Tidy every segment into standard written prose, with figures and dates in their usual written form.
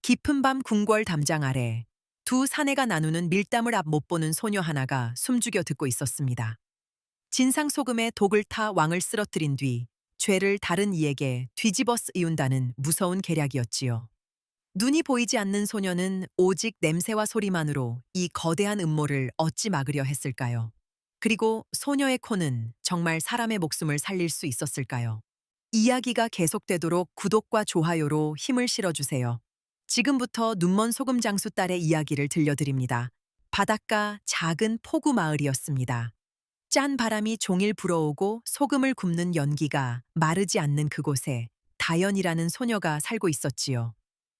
깊은 밤 궁궐 담장 아래 두 사내가 나누는 밀담을 앞 못 보는 소녀 하나가 숨죽여 듣고 있었습니다. 진상 소금에 독을 타 왕을 쓰러뜨린 뒤 죄를 다른 이에게 뒤집어 쓰이운다는 무서운 계략이었지요. 눈이 보이지 않는 소녀는 오직 냄새와 소리만으로 이 거대한 음모를 어찌 막으려 했을까요? 그리고 소녀의 코는 정말 사람의 목숨을 살릴 수 있었을까요? 이야기가 계속되도록 구독과 좋아요로 힘을 실어주세요. 지금부터 눈먼 소금 장수 딸의 이야기를 들려드립니다. 바닷가 작은 포구 마을이었습니다. 짠 바람이 종일 불어오고 소금을 굽는 연기가 마르지 않는 그곳에 다연이라는 소녀가 살고 있었지요.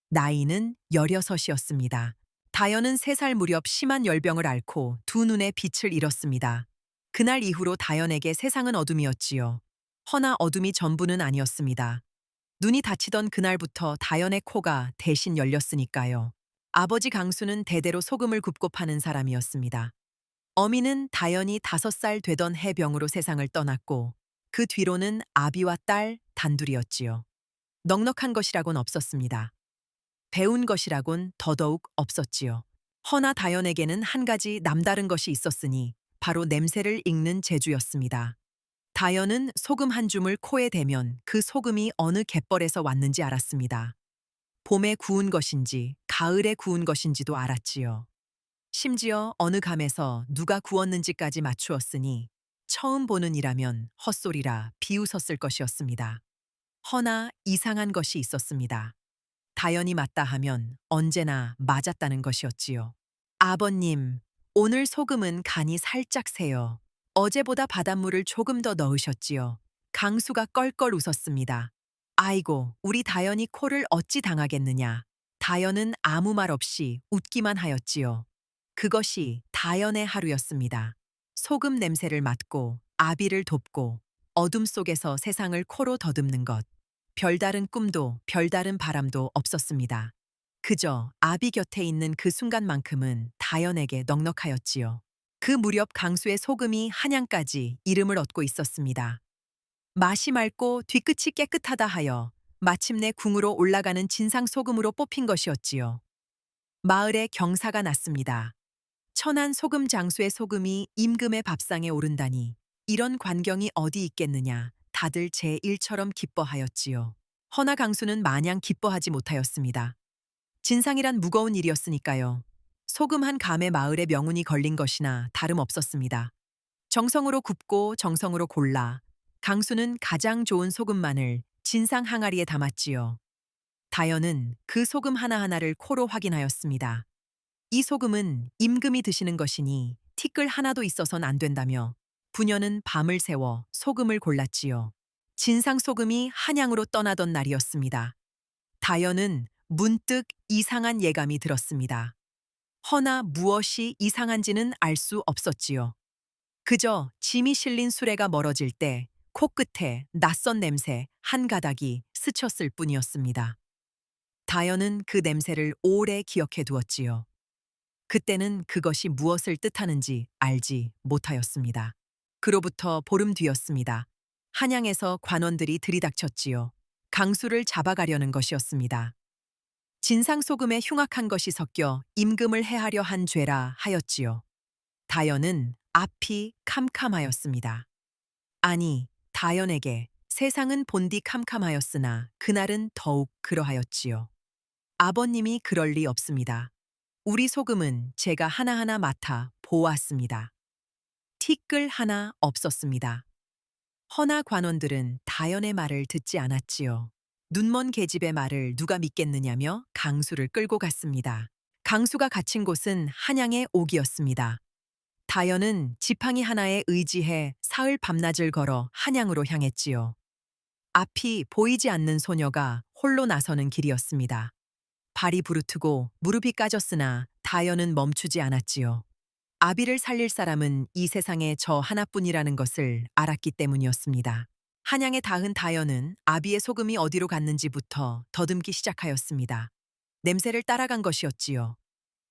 나이는 16이었습니다. 다연은 3살 무렵 심한 열병을 앓고 두 눈에 빛을 잃었습니다. 그날 이후로 다연에게 세상은 어둠이었지요. 허나 어둠이 전부는 아니었습니다. 눈이 다치던 그날부터 다연의 코가 대신 열렸으니까요. 아버지 강수는 대대로 소금을 굽고 파는 사람이었습니다. 어미는 다연이 5살 되던 해병으로 세상을 떠났고 그 뒤로는 아비와 딸 단둘이었지요. 넉넉한 것이라곤 없었습니다. 배운 것이라곤 더더욱 없었지요. 허나 다연에게는 한 가지 남다른 것이 있었으니 바로 냄새를 읽는 재주였습니다. 다연은 소금 한 줌을 코에 대면 그 소금이 어느 갯벌에서 왔는지 알았습니다. 봄에 구운 것인지 가을에 구운 것인지도 알았지요. 심지어 어느 감에서 누가 구웠는지까지 맞추었으니 처음 보는 이라면 헛소리라 비웃었을 것이었습니다. 허나 이상한 것이 있었습니다. 다연이 맞다 하면 언제나 맞았다는 것이었지요. 아버님, 오늘 소금은 간이 살짝 세요. 어제보다 바닷물을 조금 더 넣으셨지요. 강수가 껄껄 웃었습니다. 아이고, 우리 다연이 코를 어찌 당하겠느냐. 다연은 아무 말 없이 웃기만 하였지요. 그것이 다연의 하루였습니다. 소금 냄새를 맡고 아비를 돕고 어둠 속에서 세상을 코로 더듬는 것. 별다른 꿈도 별다른 바람도 없었습니다. 그저 아비 곁에 있는 그 순간만큼은 다연에게 넉넉하였지요. 그 무렵 강수의 소금이 한양까지 이름을 얻고 있었습니다. 맛이 맑고 뒤끝이 깨끗하다 하여 마침내 궁으로 올라가는 진상 소금으로 뽑힌 것이었지요. 마을에 경사가 났습니다. 천한 소금 장수의 소금이 임금의 밥상에 오른다니 이런 관경이 어디 있겠느냐 다들 제 일처럼 기뻐하였지요. 허나 강수는 마냥 기뻐하지 못하였습니다. 진상이란 무거운 일이었으니까요. 소금 한 감에 마을의 명운이 걸린 것이나 다름없었습니다. 정성으로 굽고 정성으로 골라 강수는 가장 좋은 소금만을 진상 항아리에 담았지요. 다연은 그 소금 하나하나를 코로 확인하였습니다. 이 소금은 임금이 드시는 것이니 티끌 하나도 있어선 안 된다며 부녀는 밤을 새워 소금을 골랐지요. 진상 소금이 한양으로 떠나던 날이었습니다. 다연은 문득 이상한 예감이 들었습니다. 허나 무엇이 이상한지는 알 수 없었지요. 그저 짐이 실린 수레가 멀어질 때 코끝에 낯선 냄새 한 가닥이 스쳤을 뿐이었습니다. 다연은 그 냄새를 오래 기억해 두었지요. 그때는 그것이 무엇을 뜻하는지 알지 못하였습니다. 그로부터 보름 뒤였습니다. 한양에서 관원들이 들이닥쳤지요. 강수를 잡아가려는 것이었습니다. 진상소금에 흉악한 것이 섞여 임금을 해하려 한 죄라 하였지요. 다연은 앞이 캄캄하였습니다. 아니, 다연에게 세상은 본디 캄캄하였으나 그날은 더욱 그러하였지요. 아버님이 그럴 리 없습니다. 우리 소금은 제가 하나하나 맡아 보았습니다. 티끌 하나 없었습니다. 허나 관원들은 다연의 말을 듣지 않았지요. 눈먼 계집의 말을 누가 믿겠느냐며 강수를 끌고 갔습니다. 강수가 갇힌 곳은 한양의 옥이었습니다. 다연은 지팡이 하나에 의지해 사흘 밤낮을 걸어 한양으로 향했지요. 앞이 보이지 않는 소녀가 홀로 나서는 길이었습니다. 발이 부르트고 무릎이 까졌으나 다연은 멈추지 않았지요. 아비를 살릴 사람은 이 세상에 저 하나뿐이라는 것을 알았기 때문이었습니다. 한양에 닿은 다연은 아비의 소금이 어디로 갔는지부터 더듬기 시작하였습니다. 냄새를 따라간 것이었지요.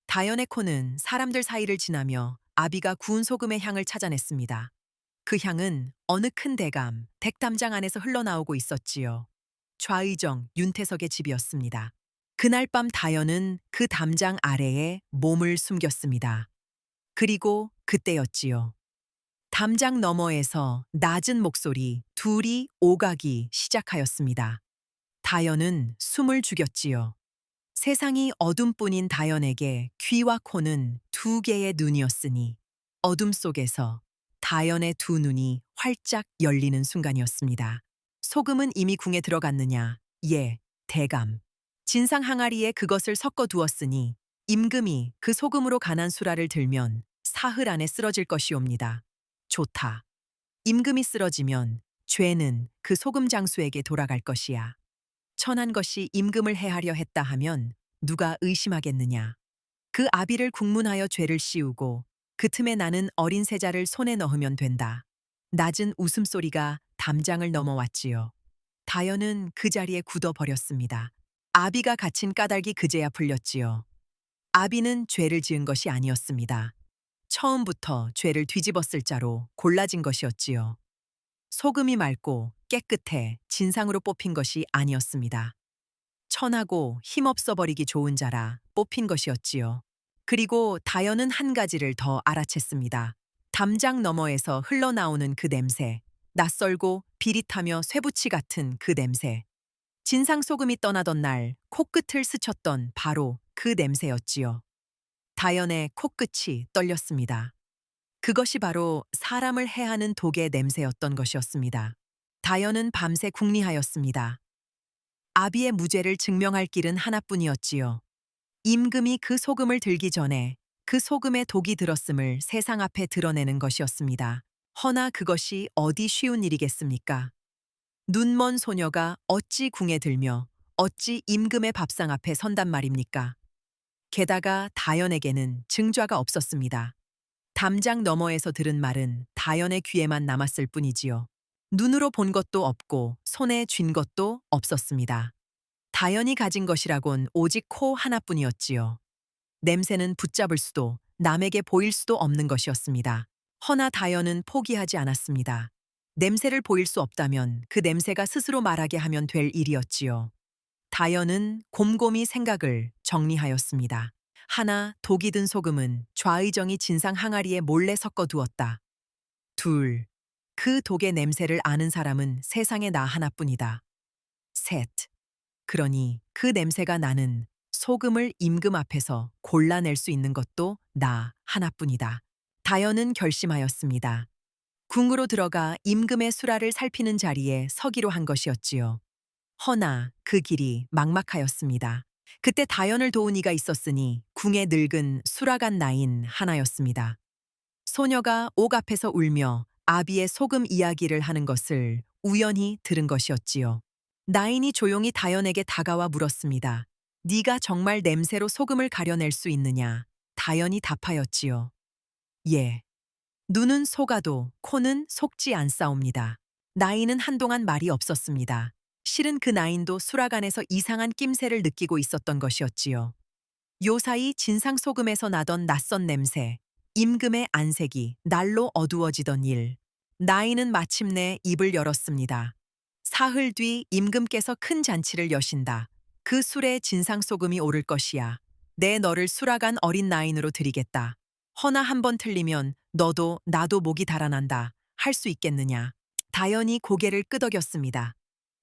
다연의 코는 사람들 사이를 지나며 아비가 구운 소금의 향을 찾아냈습니다. 그 향은 어느 큰 대감, 댁담장 안에서 흘러나오고 있었지요. 좌의정 윤태석의 집이었습니다. 그날 밤 다연은 그 담장 아래에 몸을 숨겼습니다. 그리고 그때였지요. 담장 너머에서 낮은 목소리 둘이 오가기 시작하였습니다. 다연은 숨을 죽였지요. 세상이 어둠뿐인 다연에게 귀와 코는 두 개의 눈이었으니 어둠 속에서 다연의 두 눈이 활짝 열리는 순간이었습니다. 소금은 이미 궁에 들어갔느냐? 예, 대감. 진상 항아리에 그것을 섞어 두었으니 임금이 그 소금으로 간한 수라를 들면 사흘 안에 쓰러질 것이옵니다. 좋다. 임금이 쓰러지면 죄는 그 소금 장수에게 돌아갈 것이야. 천한 것이 임금을 해하려 했다 하면 누가 의심하겠느냐. 그 아비를 국문하여 죄를 씌우고 그 틈에 나는 어린 세자를 손에 넣으면 된다. 낮은 웃음소리가 담장을 넘어왔지요. 다연은 그 자리에 굳어버렸습니다. 아비가 갇힌 까닭이 그제야 풀렸지요. 아비는 죄를 지은 것이 아니었습니다. 처음부터 죄를 뒤집었을 자로 골라진 것이었지요. 소금이 맑고 깨끗해 진상으로 뽑힌 것이 아니었습니다. 천하고 힘없어 버리기 좋은 자라 뽑힌 것이었지요. 그리고 다연은 한 가지를 더 알아챘습니다. 담장 너머에서 흘러나오는 그 냄새, 낯설고 비릿하며 쇠붙이 같은 그 냄새. 진상 소금이 떠나던 날 코끝을 스쳤던 바로 그 냄새였지요. 다연의 코끝이 떨렸습니다. 그것이 바로 사람을 해하는 독의 냄새였던 것이었습니다. 다연은 밤새 궁리하였습니다. 아비의 무죄를 증명할 길은 하나뿐이었지요. 임금이 그 소금을 들기 전에 그 소금에 독이 들었음을 세상 앞에 드러내는 것이었습니다. 허나 그것이 어디 쉬운 일이겠습니까? 눈먼 소녀가 어찌 궁에 들며 어찌 임금의 밥상 앞에 선단 말입니까? 게다가 다연에게는 증좌가 없었습니다. 담장 너머에서 들은 말은 다연의 귀에만 남았을 뿐이지요. 눈으로 본 것도 없고 손에 쥔 것도 없었습니다. 다연이 가진 것이라곤 오직 코 하나뿐이었지요. 냄새는 붙잡을 수도 남에게 보일 수도 없는 것이었습니다. 허나 다연은 포기하지 않았습니다. 냄새를 보일 수 없다면 그 냄새가 스스로 말하게 하면 될 일이었지요. 다연은 곰곰이 생각을 정리하였습니다. 하나, 독이 든 소금은 좌의정이 진상 항아리에 몰래 섞어 두었다. 둘, 그 독의 냄새를 아는 사람은 세상에 나 하나뿐이다. 셋, 그러니 그 냄새가 나는 소금을 임금 앞에서 골라낼 수 있는 것도 나 하나뿐이다. 다연은 결심하였습니다. 궁으로 들어가 임금의 수라를 살피는 자리에 서기로 한 것이었지요. 허나 그 길이 막막하였습니다. 그때 다연을 도운 이가 있었으니 궁에 늙은 수라간 나인 하나였습니다. 소녀가 옥 앞에서 울며 아비의 소금 이야기를 하는 것을 우연히 들은 것이었지요. 나인이 조용히 다연에게 다가와 물었습니다. 네가 정말 냄새로 소금을 가려낼 수 있느냐? 다연이 답하였지요. 예. 눈은 속아도 코는 속지 않사옵니다. 나인은 한동안 말이 없었습니다. 실은 그 나인도 수라간에서 이상한 낌새를 느끼고 있었던 것이었지요. 요사이 진상 소금에서 나던 낯선 냄새, 임금의 안색이 날로 어두워지던 일. 나인은 마침내 입을 열었습니다. 사흘 뒤 임금께서 큰 잔치를 여신다. 그 술에 진상 소금이 오를 것이야. 내 너를 수라간 어린 나인으로 드리겠다. 허나 한 번 틀리면 너도 나도 목이 달아난다. 할 수 있겠느냐. 다연이 고개를 끄덕였습니다.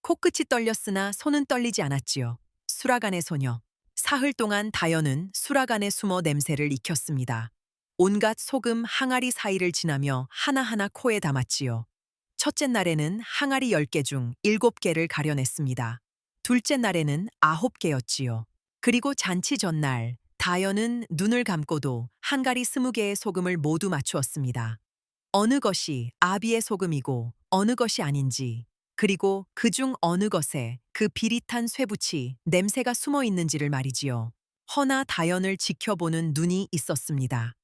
코끝이 떨렸으나 손은 떨리지 않았지요. 수라간의 소녀. 사흘 동안 다연은 수라간에 숨어 냄새를 익혔습니다. 온갖 소금 항아리 사이를 지나며 하나하나 코에 담았지요. 첫째 날에는 항아리 10개 중 7개를 가려냈습니다. 둘째 날에는 9개였지요. 그리고 잔치 전날 다연은 눈을 감고도 항아리 20개의 소금을 모두 맞추었습니다. 어느 것이 아비의 소금이고 어느 것이 아닌지, 그리고 그중 어느 것에 그 비릿한 쇠붙이 냄새가 숨어 있는지를 말이지요. 허나 다연을 지켜보는 눈이 있었습니다.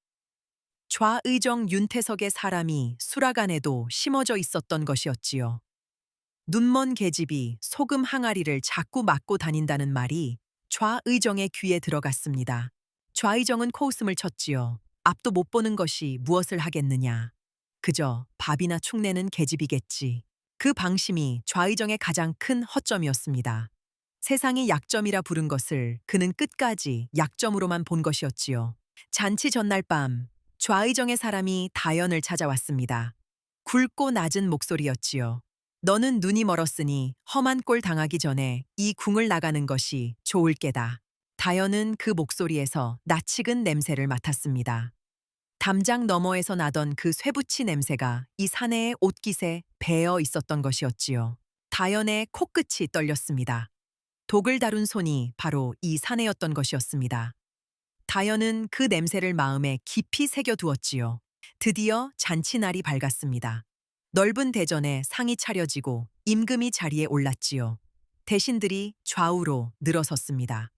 좌의정 윤태석의 사람이 수라간에도 심어져 있었던 것이었지요. 눈먼 계집이 소금 항아리를 자꾸 맞고 다닌다는 말이 좌의정의 귀에 들어갔습니다. 좌의정은 코웃음을 쳤지요. 앞도 못 보는 것이 무엇을 하겠느냐. 그저 밥이나 축내는 계집이겠지. 그 방심이 좌의정의 가장 큰 허점이었습니다. 세상이 약점이라 부른 것을 그는 끝까지 약점으로만 본 것이었지요. 잔치 전날 밤 좌의정의 사람이 다연을 찾아왔습니다. 굵고 낮은 목소리였지요. 너는 눈이 멀었으니 험한 꼴 당하기 전에 이 궁을 나가는 것이 좋을 게다. 다연은 그 목소리에서 낯익은 냄새를 맡았습니다. 담장 너머에서 나던 그 쇠붙이 냄새가 이 사내의 옷깃에 배어 있었던 것이었지요. 다연의 코끝이 떨렸습니다. 독을 다룬 손이 바로 이 사내였던 것이었습니다. 다연은 그 냄새를 마음에 깊이 새겨두었지요. 드디어 잔치날이 밝았습니다. 넓은 대전에 상이 차려지고 임금이 자리에 올랐지요. 대신들이 좌우로 늘어섰습니다.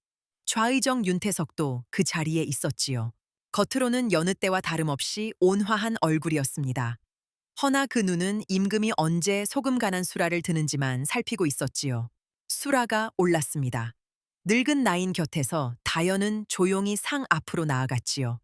좌의정 윤태석도 그 자리에 있었지요. 겉으로는 여느 때와 다름없이 온화한 얼굴이었습니다. 허나 그 눈은 임금이 언제 소금 간한 수라를 드는지만 살피고 있었지요. 수라가 올랐습니다. 늙은 나인 곁에서 다연은 조용히 상 앞으로 나아갔지요.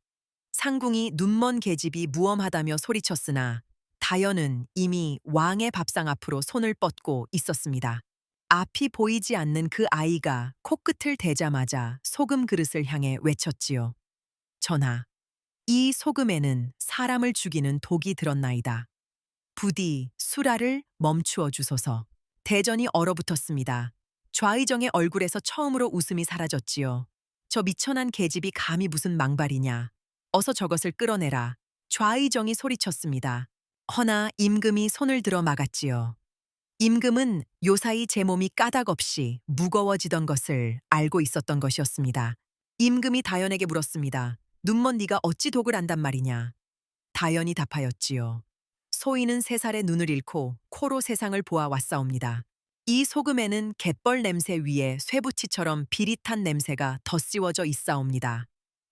상궁이 눈먼 계집이 무엄하다며 소리쳤으나 다연은 이미 왕의 밥상 앞으로 손을 뻗고 있었습니다. 앞이 보이지 않는 그 아이가 코끝을 대자마자 소금 그릇을 향해 외쳤지요. 전하, 이 소금에는 사람을 죽이는 독이 들었나이다. 부디 수라를 멈추어 주소서. 대전이 얼어붙었습니다. 좌의정의 얼굴에서 처음으로 웃음이 사라졌지요. 저 미천한 계집이 감히 무슨 망발이냐. 어서 저것을 끌어내라. 좌의정이 소리쳤습니다. 허나 임금이 손을 들어 막았지요. 임금은 요사이 제 몸이 까닭없이 무거워지던 것을 알고 있었던 것이었습니다. 임금이 다연에게 물었습니다. 눈먼 네가 어찌 독을 안단 말이냐. 다연이 답하였지요. 소인은 3살의 눈을 잃고 코로 세상을 보아 왔사옵니다. 이 소금에는 갯벌 냄새 위에 쇠붙이처럼 비릿한 냄새가 덧씌워져 있사옵니다.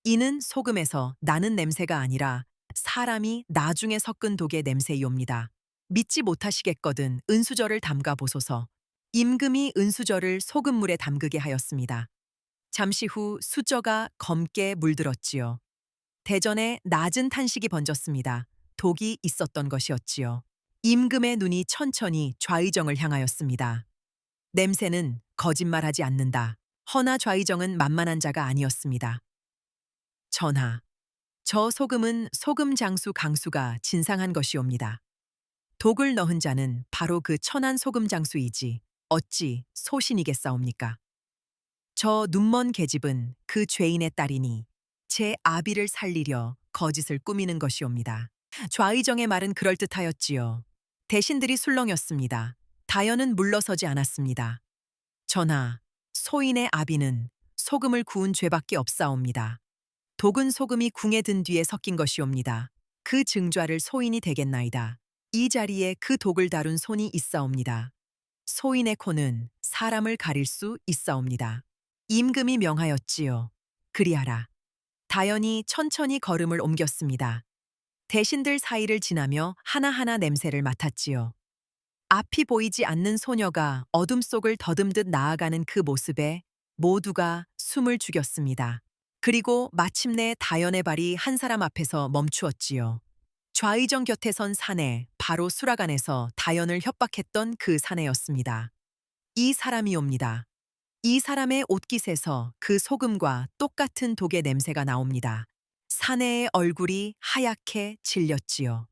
이는 소금에서 나는 냄새가 아니라 사람이 나중에 섞은 독의 냄새이옵니다. 믿지 못하시겠거든 은수저를 담가 보소서. 임금이 은수저를 소금물에 담그게 하였습니다. 잠시 후 수저가 검게 물들었지요. 대전에 낮은 탄식이 번졌습니다. 독이 있었던 것이었지요. 임금의 눈이 천천히 좌의정을 향하였습니다. 냄새는 거짓말하지 않는다. 허나 좌의정은 만만한 자가 아니었습니다. 전하, 저 소금은 소금 장수 강수가 진상한 것이옵니다. 독을 넣은 자는 바로 그 천한 소금 장수이지 어찌 소신이겠사옵니까? 저 눈먼 계집은 그 죄인의 딸이니 제 아비를 살리려 거짓을 꾸미는 것이옵니다. 좌의정의 말은 그럴듯하였지요. 대신들이 술렁였습니다. 다연은 물러서지 않았습니다. 전하, 소인의 아비는 소금을 구운 죄밖에 없사옵니다. 독은 소금이 궁에 든 뒤에 섞인 것이옵니다. 그 증좌를 소인이 되겠나이다. 이 자리에 그 독을 다룬 손이 있사옵니다. 소인의 코는 사람을 가릴 수 있사옵니다. 임금이 명하였지요. 그리하라. 다연이 천천히 걸음을 옮겼습니다. 대신들 사이를 지나며 하나하나 냄새를 맡았지요. 앞이 보이지 않는 소녀가 어둠 속을 더듬듯 나아가는 그 모습에 모두가 숨을 죽였습니다. 그리고 마침내 다연의 발이 한 사람 앞에서 멈추었지요. 좌의정 곁에 선 사내, 바로 수라간에서 다연을 협박했던 그 사내였습니다. 이 사람이옵니다. 이 사람의 옷깃에서 그 소금과 똑같은 독의 냄새가 나옵니다. 사내의 얼굴이 하얗게 질렸지요.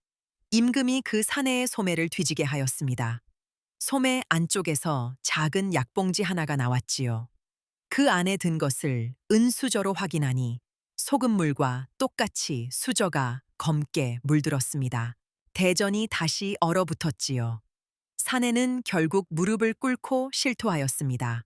임금이 그 사내의 소매를 뒤지게 하였습니다. 소매 안쪽에서 작은 약봉지 하나가 나왔지요. 그 안에 든 것을 은수저로 확인하니 소금물과 똑같이 수저가 검게 물들었습니다. 대전이 다시 얼어붙었지요. 사내는 결국 무릎을 꿇고 실토하였습니다.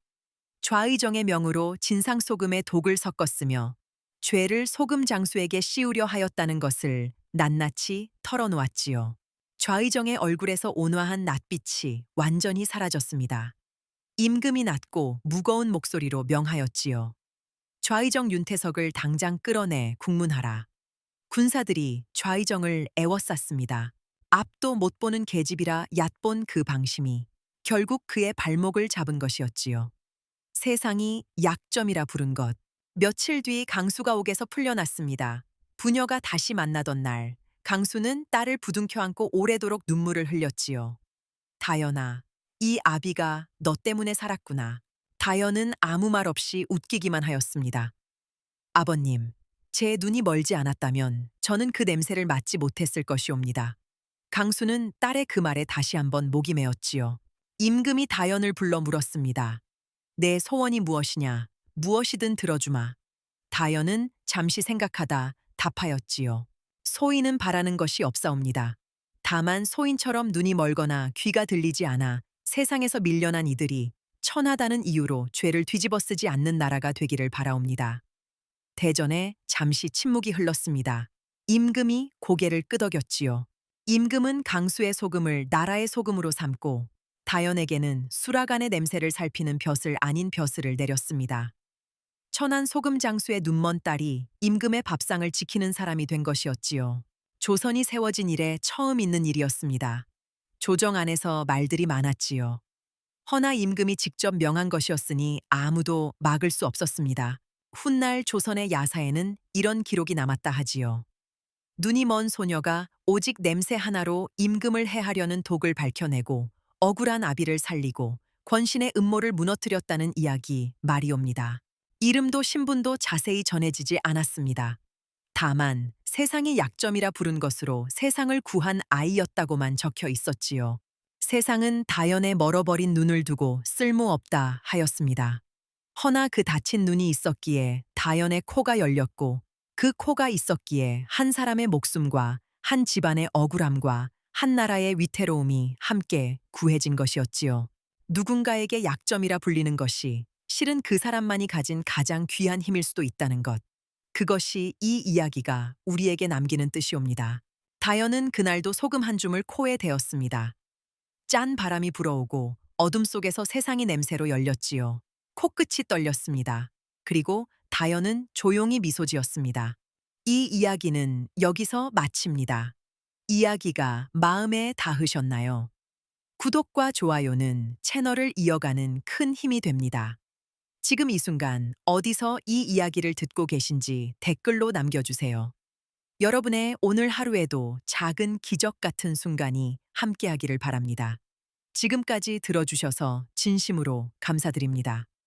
좌의정의 명으로 진상소금에 독을 섞었으며 죄를 소금 장수에게 씌우려 하였다는 것을 낱낱이 털어놓았지요. 좌의정의 얼굴에서 온화한 낯빛이 완전히 사라졌습니다. 임금이 낮고 무거운 목소리로 명하였지요. 좌의정 윤태석을 당장 끌어내 국문하라. 군사들이 좌의정을 애워쌌습니다. 앞도 못 보는 계집이라 얕본 그 방심이 결국 그의 발목을 잡은 것이었지요. 세상이 약점이라 부른 것. 며칠 뒤 강수가 옥에서 풀려났습니다. 부녀가 다시 만나던 날, 강수는 딸을 부둥켜 안고 오래도록 눈물을 흘렸지요. 다연아, 이 아비가 너 때문에 살았구나. 다연은 아무 말 없이 웃기기만 하였습니다. 아버님, 제 눈이 멀지 않았다면 저는 그 냄새를 맡지 못했을 것이옵니다. 강수는 딸의 그 말에 다시 한번 목이 메었지요. 임금이 다연을 불러 물었습니다. 내 소원이 무엇이냐? 무엇이든 들어주마. 다연은 잠시 생각하다 답하였지요. 소인은 바라는 것이 없사옵니다. 다만 소인처럼 눈이 멀거나 귀가 들리지 않아 세상에서 밀려난 이들이 천하다는 이유로 죄를 뒤집어 쓰지 않는 나라가 되기를 바라옵니다. 대전에 잠시 침묵이 흘렀습니다. 임금이 고개를 끄덕였지요. 임금은 강수의 소금을 나라의 소금으로 삼고 다연에게는 수라간의 냄새를 살피는 벼슬 아닌 벼슬을 내렸습니다. 천안 소금 장수의 눈먼 딸이 임금의 밥상을 지키는 사람이 된 것이었지요. 조선이 세워진 이래 처음 있는 일이었습니다. 조정 안에서 말들이 많았지요. 허나 임금이 직접 명한 것이었으니 아무도 막을 수 없었습니다. 훗날 조선의 야사에는 이런 기록이 남았다 하지요. 눈이 먼 소녀가 오직 냄새 하나로 임금을 해하려는 독을 밝혀내고 억울한 아비를 살리고 권신의 음모를 무너뜨렸다는 이야기 말이옵니다. 이름도 신분도 자세히 전해지지 않았습니다. 다만 세상이 약점이라 부른 것으로 세상을 구한 아이였다고만 적혀 있었지요. 세상은 다연의 멀어버린 눈을 두고 쓸모없다 하였습니다. 허나 그 다친 눈이 있었기에 다연의 코가 열렸고 그 코가 있었기에 한 사람의 목숨과 한 집안의 억울함과 한 나라의 위태로움이 함께 구해진 것이었지요. 누군가에게 약점이라 불리는 것이 실은 그 사람만이 가진 가장 귀한 힘일 수도 있다는 것. 그것이 이 이야기가 우리에게 남기는 뜻이옵니다. 다연은 그날도 소금 한 줌을 코에 대었습니다. 짠 바람이 불어오고 어둠 속에서 세상이 냄새로 열렸지요. 코끝이 떨렸습니다. 그리고 다연은 조용히 미소 지었습니다. 이 이야기는 여기서 마칩니다. 이야기가 마음에 닿으셨나요? 구독과 좋아요는 채널을 이어가는 큰 힘이 됩니다. 지금 이 순간 어디서 이 이야기를 듣고 계신지 댓글로 남겨주세요. 여러분의 오늘 하루에도 작은 기적 같은 순간이 함께하기를 바랍니다. 지금까지 들어주셔서 진심으로 감사드립니다.